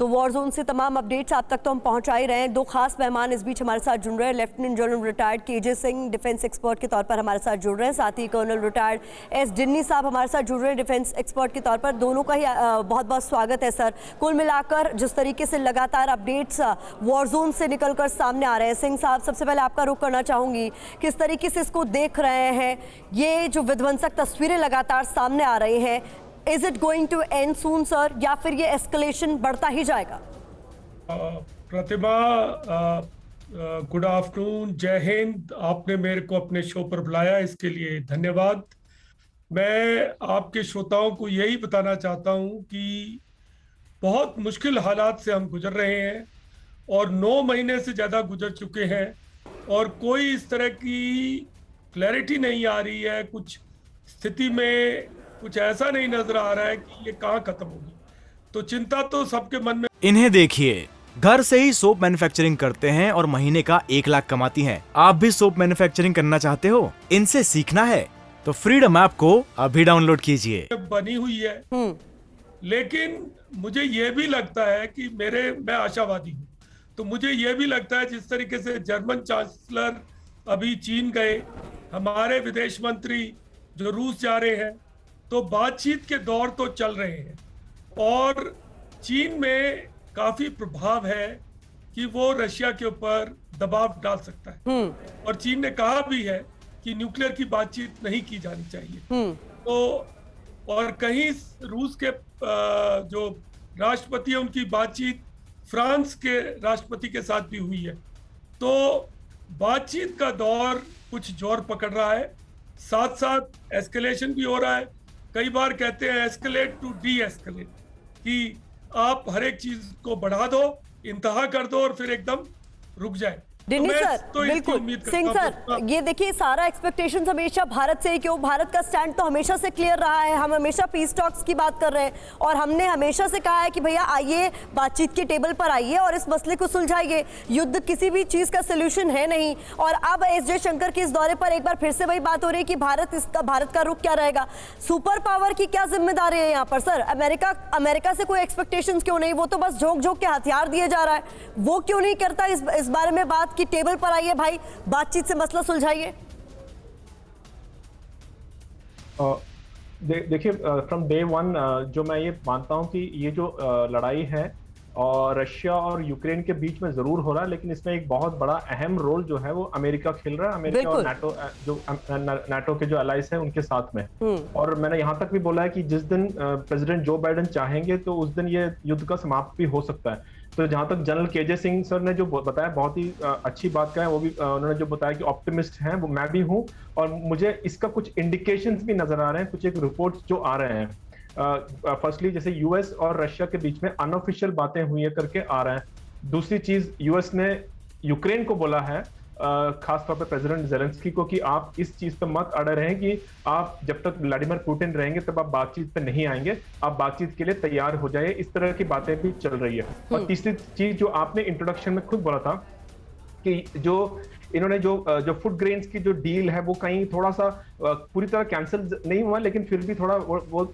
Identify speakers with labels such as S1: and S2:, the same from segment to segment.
S1: तो war zone से तमाम अपडेट्स आप तक तो हम पहुंचा ही रहे हैं। दो खास मेहमान इस बीच हमारे साथ जुड़ रहे हैं। Lieutenant general retired KJ Singh defence expert के तौर पर हमारे साथ जुड़ रहे हैं। साथ ही कर्नल रिटायर्ड एस डिन्नी साहब हमारे साथ जुड़ रहे हैं डिफेंस एक्सपर्ट के तौर पर। दोनों का ही बहुत बहुत स्वागत है सर। कुल मिलाकर जिस तरीके से लगातार अपडेट्स वॉर जोन से निकलकर सामने आ रहे हैं, सिंह साहब सबसे पहले आपका रुख करना चाहूंगी, किस तरीके से इसको देख रहे हैं? ये जो विध्वंसक तस्वीरें लगातार सामने आ रही हैं, is it going to end soon sir, या फिर ये एस्केलेशन बढ़ता ही जाएगा?
S2: प्रतिभा, गुड आफ्टरनून, जय हिंद। आपने मेरे को अपने शो पर बुलाया, इसके लिए धन्यवाद। मैं आपके श्रोताओं को यही बताना चाहता हूं कि बहुत मुश्किल हालात से हम गुजर रहे हैं और 9 महीने से ज़्यादा गुजर चुके हैं और कोई इस तरह की क्लैरिटी नहीं आ रही है। कुछ स्थिति में कुछ ऐसा नहीं नजर आ रहा है कि ये कहाँ खत्म होगी। तो चिंता तो सबके मन में।
S3: इन्हें देखिए, घर से ही सोप मैन्युफैक्चरिंग करते हैं और महीने का 1 लाख कमाती हैं। आप भी सोप मैन्युफैक्चरिंग करना चाहते हो? इनसे सीखना है तो फ्रीडम ऐप को अभी डाउनलोड कीजिए।
S2: बनी हुई है, लेकिन मुझे ये भी लगता है कि मैं आशावादी हूँ, तो मुझे ये भी लगता है जिस तरीके से जर्मन चांसलर अभी चीन गए, हमारे विदेश मंत्री जो रूस जा रहे हैं, तो बातचीत के दौर तो चल रहे हैं और चीन में काफी प्रभाव है कि वो रशिया के ऊपर दबाव डाल सकता है और चीन ने कहा भी है कि न्यूक्लियर की बातचीत नहीं की जानी चाहिए। तो और कहीं रूस के जो राष्ट्रपति है उनकी बातचीत फ्रांस के राष्ट्रपति के साथ भी हुई है। तो बातचीत का दौर कुछ जोर पकड़ रहा है, साथ साथ एस्केलेशन भी हो रहा है। कई बार कहते हैं एस्केलेट टू डी एस्केलेट, कि आप हर एक चीज को बढ़ा दो, इंतहा कर दो और फिर एकदम रुक जाए।
S1: डिन्नी सर, बिल्कुल। सिंह सर, ये देखिए सारा एक्सपेक्टेशंस हमेशा भारत से ही क्यों? भारत का स्टैंड तो हमेशा से क्लियर रहा है। हम हमेशा पीस टॉक्स की बात कर रहे हैं और हमने हमेशा से कहा है कि भैया आइए, बातचीत के टेबल पर आइए और इस मसले को सुलझाइए। युद्ध किसी भी चीज का सोल्यूशन है नहीं। और अब एस जयशंकर के इस दौरे पर एक बार फिर से वही बात हो रही है कि भारत का रुख क्या रहेगा? सुपर पावर की क्या जिम्मेदारी है यहाँ पर सर? अमेरिका से कोई एक्सपेक्टेशंस क्यों नहीं? वो तो बस झोंक झोंक के हथियार दिए जा रहा है। वो क्यों नहीं करता इस बारे में बात कि टेबल पर आइए भाई, बातचीत से मसला सुलझाइए?
S4: देखिए, फ्रॉम डे वन जो मैं ये मानता हूं कि ये जो लड़ाई है और रशिया और यूक्रेन के बीच में जरूर हो रहा है, लेकिन इसमें एक बहुत बड़ा अहम रोल जो है वो अमेरिका खेल रहा है। अमेरिका और नाटो, जो नाटो के जो अलाइज हैं उनके साथ में। और मैंने यहाँ तक भी बोला है कि जिस दिन प्रेसिडेंट जो बाइडेन चाहेंगे तो उस दिन ये युद्ध का समाप्त भी हो सकता है। तो जहां तक जनरल केजे सिंह सर ने जो बताया, बहुत ही अच्छी बात का है। वो भी उन्होंने जो बताया कि ऑप्टिमिस्ट हैं, वो मैं भी हूं और मुझे इसका कुछ इंडिकेशंस भी नजर आ रहे हैं, कुछ एक रिपोर्ट्स जो आ रहे हैं। फर्स्टली जैसे यूएस और रशिया के बीच में अनऑफिशियल बातें हुई है करके आ रहा है। दूसरी चीज, यूएस ने यूक्रेन को बोला है, खासतौर पे प्रेसिडेंट जेलेंस्की को, कि आप इस चीज पे मत अड़े रहें कि आप जब तक व्लादिमीर पुतिन रहेंगे तब आप बातचीत पे नहीं आएंगे, आप बातचीत के लिए तैयार हो जाइए। इस तरह की बातें भी चल रही है। और तीसरी चीज जो आपने इंट्रोडक्शन में खुद बोला था कि जो इन्होंने जो फूड ग्रेन्स की जो डील है वो कहीं थोड़ा सा पूरी तरह कैंसिल नहीं हुआ, लेकिन फिर भी थोड़ा वो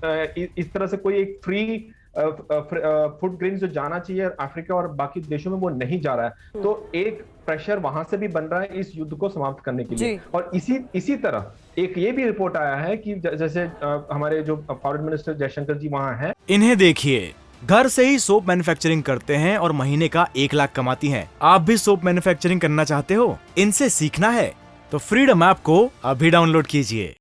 S4: इस तरह से कोई एक फ्री फूड ग्रेन्स जो जाना चाहिए अफ्रीका और बाकी देशों में वो नहीं जा रहा है। तो एक प्रेशर वहां से भी बन रहा है इस युद्ध को समाप्त करने के लिए। और इसी तरह एक ये भी रिपोर्ट आया है कि जैसे हमारे जो फॉरेन मिनिस्टर जयशंकर जी वहां हैं।
S3: इन्हें देखिए, घर से ही सोप मैन्युफैक्चरिंग करते हैं और महीने का 1 लाख कमाती हैं। आप भी सोप मैन्युफैक्चरिंग करना चाहते हो? इनसे सीखना है तो फ्रीडम ऐप को अभी डाउनलोड कीजिए।